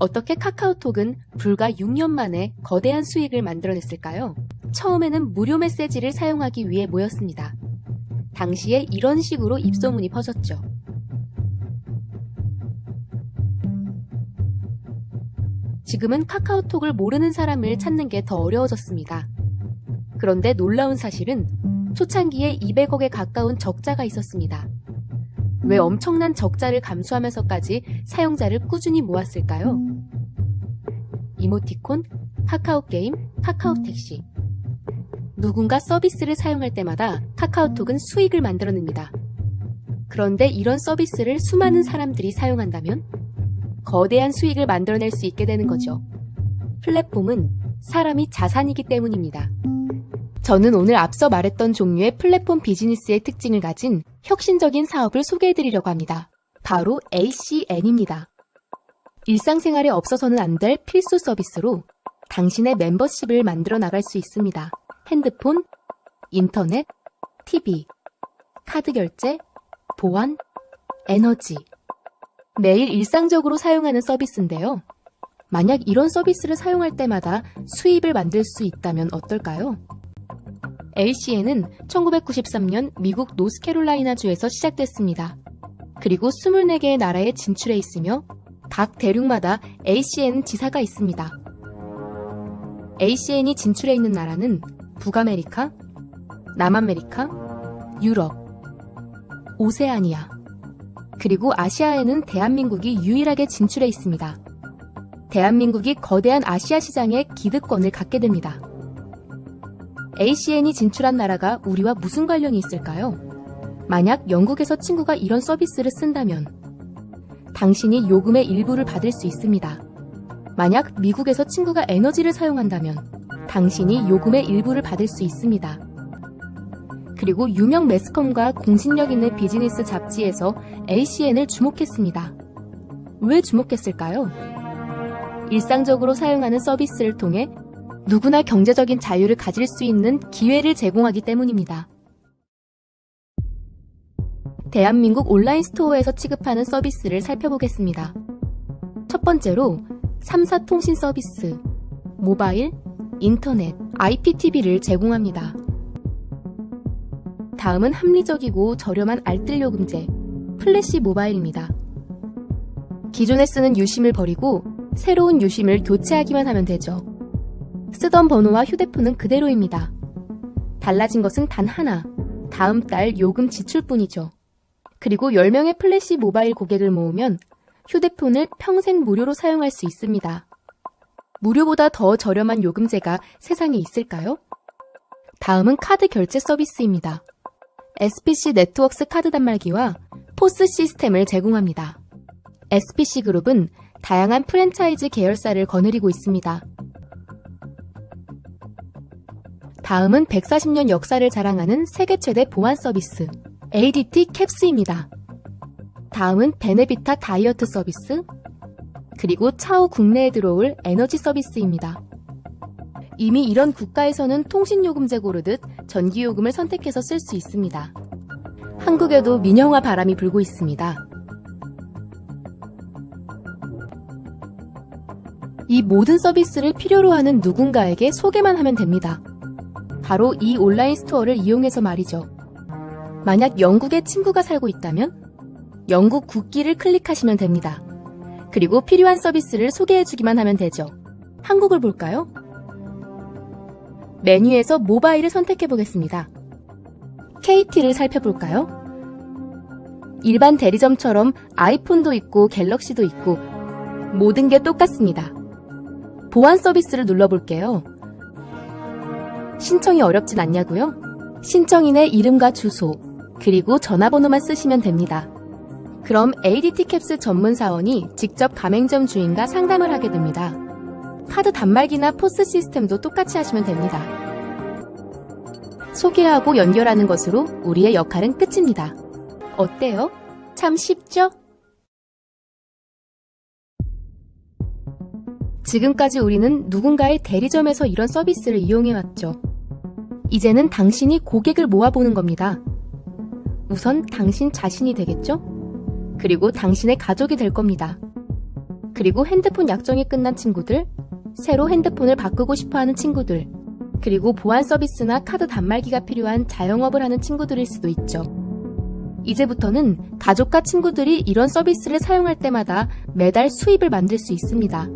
어떻게 카카오톡은 불과 6년 만에 거대한 수익을 만들어냈을까요? 처음에는 무료 메시지를 사용하기 위해 모였습니다. 당시에 이런 식으로 입소문이 퍼졌죠. 지금은 카카오톡을 모르는 사람을 찾는 게 더 어려워졌습니다. 그런데 놀라운 사실은 초창기에 200억에 가까운 적자가 있었습니다. 왜 엄청난 적자를 감수하면서까지 사용자를 꾸준히 모았을까요? 이모티콘, 카카오게임, 카카오택시. 누군가 서비스를 사용할 때마다 카카오톡은 수익을 만들어냅니다. 그런데 이런 서비스를 수많은 사람들이 사용한다면 거대한 수익을 만들어낼 수 있게 되는 거죠. 플랫폼은 사람이 자산이기 때문입니다. 저는 오늘 앞서 말했던 종류의 플랫폼 비즈니스의 특징을 가진 혁신적인 사업을 소개해드리려고 합니다. 바로 ACN입니다. 일상생활에 없어서는 안 될 필수 서비스로 당신의 멤버십을 만들어 나갈 수 있습니다. 핸드폰, 인터넷, TV, 카드 결제, 보안, 에너지. 매일 일상적으로 사용하는 서비스인데요. 만약 이런 서비스를 사용할 때마다 수입을 만들 수 있다면 어떨까요? ACN은 1993년 미국 노스캐롤라이나주에서 시작됐습니다. 그리고 24개의 나라에 진출해 있으며 각 대륙마다 ACN 지사가 있습니다. ACN이 진출해 있는 나라는 북아메리카, 남아메리카, 유럽, 오세아니아, 그리고 아시아에는 대한민국이 유일하게 진출해 있습니다. 대한민국이 거대한 아시아 시장의 기득권을 갖게 됩니다. ACN이 진출한 나라가 우리와 무슨 관련이 있을까요? 만약 영국에서 친구가 이런 서비스를 쓴다면 당신이 요금의 일부를 받을 수 있습니다. 만약 미국에서 친구가 에너지를 사용한다면 당신이 요금의 일부를 받을 수 있습니다. 그리고 유명 매스컴과 공신력 있는 비즈니스 잡지에서 ACN을 주목했습니다. 왜 주목했을까요? 일상적으로 사용하는 서비스를 통해 누구나 경제적인 자유를 가질 수 있는 기회를 제공하기 때문입니다. 대한민국 온라인 스토어에서 취급하는 서비스를 살펴보겠습니다. 첫 번째로 3사 통신 서비스, 모바일, 인터넷, IPTV를 제공합니다. 다음은 합리적이고 저렴한 알뜰 요금제, 플래시 모바일입니다. 기존에 쓰는 유심을 버리고 새로운 유심을 교체하기만 하면 되죠. 쓰던 번호와 휴대폰은 그대로입니다. 달라진 것은 단 하나, 다음 달 요금 지출뿐이죠. 그리고 10명의 플래시 모바일 고객을 모으면 휴대폰을 평생 무료로 사용할 수 있습니다. 무료보다 더 저렴한 요금제가 세상에 있을까요? 다음은 카드 결제 서비스입니다. SPC 네트워크스 카드 단말기와 포스 시스템을 제공합니다. SPC그룹은 다양한 프랜차이즈 계열사를 거느리고 있습니다. 다음은 140년 역사를 자랑하는 세계 최대 보안 서비스, ADT 캡스입니다. 다음은 베네비타 다이어트 서비스, 그리고 차후 국내에 들어올 에너지 서비스입니다. 이미 이런 국가에서는 통신요금제 고르듯 전기요금을 선택해서 쓸 수 있습니다. 한국에도 민영화 바람이 불고 있습니다. 이 모든 서비스를 필요로 하는 누군가에게 소개만 하면 됩니다. 바로 이 온라인 스토어를 이용해서 말이죠. 만약 영국에 친구가 살고 있다면 영국 국기를 클릭하시면 됩니다. 그리고 필요한 서비스를 소개해주기만 하면 되죠. 한국을 볼까요? 메뉴에서 모바일을 선택해보겠습니다. KT를 살펴볼까요? 일반 대리점처럼 아이폰도 있고 갤럭시도 있고 모든 게 똑같습니다. 보안 서비스를 눌러볼게요. 신청이 어렵진 않냐고요? 신청인의 이름과 주소, 그리고 전화번호만 쓰시면 됩니다. 그럼 ADT 캡스 전문 사원이 직접 가맹점 주인과 상담을 하게 됩니다. 카드 단말기나 포스 시스템도 똑같이 하시면 됩니다. 소개하고 연결하는 것으로 우리의 역할은 끝입니다. 어때요? 참 쉽죠? 지금까지 우리는 누군가의 대리점에서 이런 서비스를 이용해왔죠. 이제는 당신이 고객을 모아보는 겁니다. 우선 당신 자신이 되겠죠? 그리고 당신의 가족이 될 겁니다. 그리고 핸드폰 약정이 끝난 친구들, 새로 핸드폰을 바꾸고 싶어하는 친구들, 그리고 보안 서비스나 카드 단말기가 필요한 자영업을 하는 친구들일 수도 있죠. 이제부터는 가족과 친구들이 이런 서비스를 사용할 때마다 매달 수입을 만들 수 있습니다.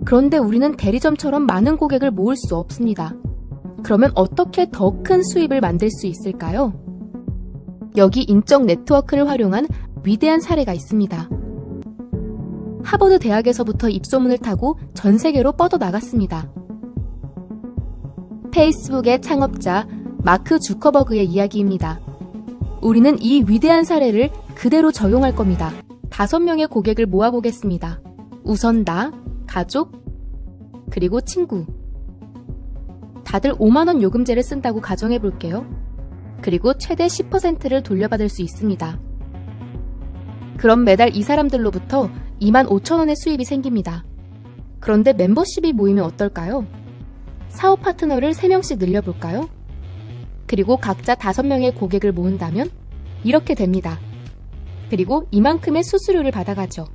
그런데 우리는 대리점처럼 많은 고객을 모을 수 없습니다. 그러면 어떻게 더 큰 수입을 만들 수 있을까요? 여기 인적 네트워크를 활용한 위대한 사례가 있습니다. 하버드 대학에서부터 입소문을 타고 전 세계로 뻗어나갔습니다. 페이스북의 창업자 마크 주커버그의 이야기입니다. 우리는 이 위대한 사례를 그대로 적용할 겁니다. 5명의 고객을 모아보겠습니다. 우선 나, 가족, 그리고 친구. 다들 5만원 요금제를 쓴다고 가정해볼게요. 그리고 최대 10%를 돌려받을 수 있습니다. 그럼 매달 이 사람들로부터 25,000원의 수입이 생깁니다. 그런데 멤버십이 모이면 어떨까요? 사업 파트너를 3명씩 늘려볼까요? 그리고 각자 5명의 고객을 모은다면 이렇게 됩니다. 그리고 이만큼의 수수료를 받아가죠.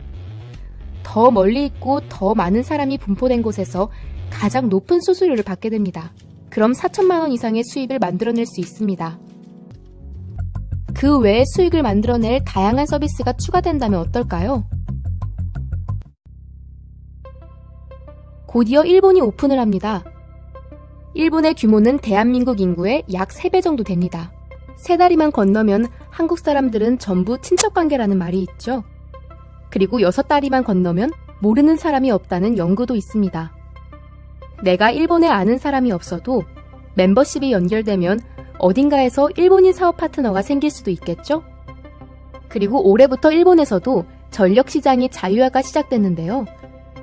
더 멀리 있고 더 많은 사람이 분포된 곳에서 가장 높은 수수료를 받게 됩니다. 그럼 4천만 원 이상의 수입을 만들어낼 수 있습니다. 그 외에 수익을 만들어낼 다양한 서비스가 추가된다면 어떨까요? 곧이어 일본이 오픈을 합니다. 일본의 규모는 대한민국 인구의 약 3배 정도 됩니다. 3다리만 건너면 한국 사람들은 전부 친척관계라는 말이 있죠. 그리고 6다리만 건너면 모르는 사람이 없다는 연구도 있습니다. 내가 일본에 아는 사람이 없어도 멤버십이 연결되면 어딘가에서 일본인 사업 파트너가 생길 수도 있겠죠? 그리고 올해부터 일본에서도 전력 시장이 자유화가 시작됐는데요.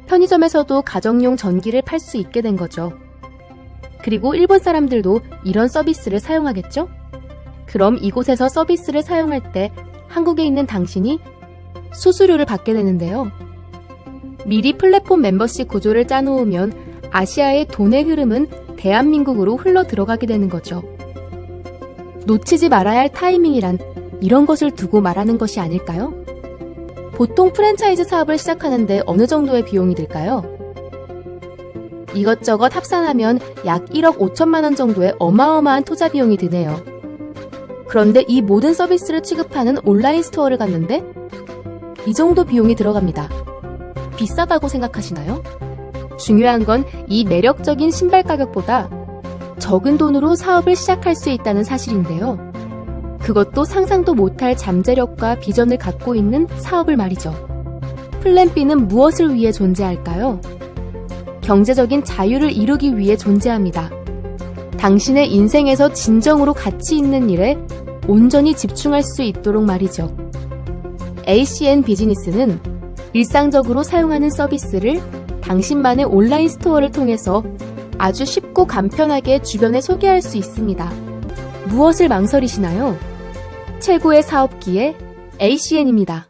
편의점에서도 가정용 전기를 팔 수 있게 된 거죠. 그리고 일본 사람들도 이런 서비스를 사용하겠죠? 그럼 이곳에서 서비스를 사용할 때 한국에 있는 당신이 수수료를 받게 되는데요. 미리 플랫폼 멤버십 구조를 짜놓으면 아시아의 돈의 흐름은 대한민국으로 흘러 들어가게 되는 거죠. 놓치지 말아야 할 타이밍이란 이런 것을 두고 말하는 것이 아닐까요? 보통 프랜차이즈 사업을 시작하는데 어느 정도의 비용이 들까요? 이것저것 합산하면 약 1억 5천만 원 정도의 어마어마한 투자 비용이 드네요. 그런데 이 모든 서비스를 취급하는 온라인 스토어를 갔는데 이 정도 비용이 들어갑니다. 비싸다고 생각하시나요? 중요한 건 이 매력적인 신발 가격보다 적은 돈으로 사업을 시작할 수 있다는 사실인데요. 그것도 상상도 못할 잠재력과 비전을 갖고 있는 사업을 말이죠. 플랜 B는 무엇을 위해 존재할까요? 경제적인 자유를 이루기 위해 존재합니다. 당신의 인생에서 진정으로 가치 있는 일에 온전히 집중할 수 있도록 말이죠. ACN 비즈니스는 일상적으로 사용하는 서비스를 당신만의 온라인 스토어를 통해서 아주 쉽고 간편하게 주변에 소개할 수 있습니다. 무엇을 망설이시나요? 최고의 사업기회 ACN입니다.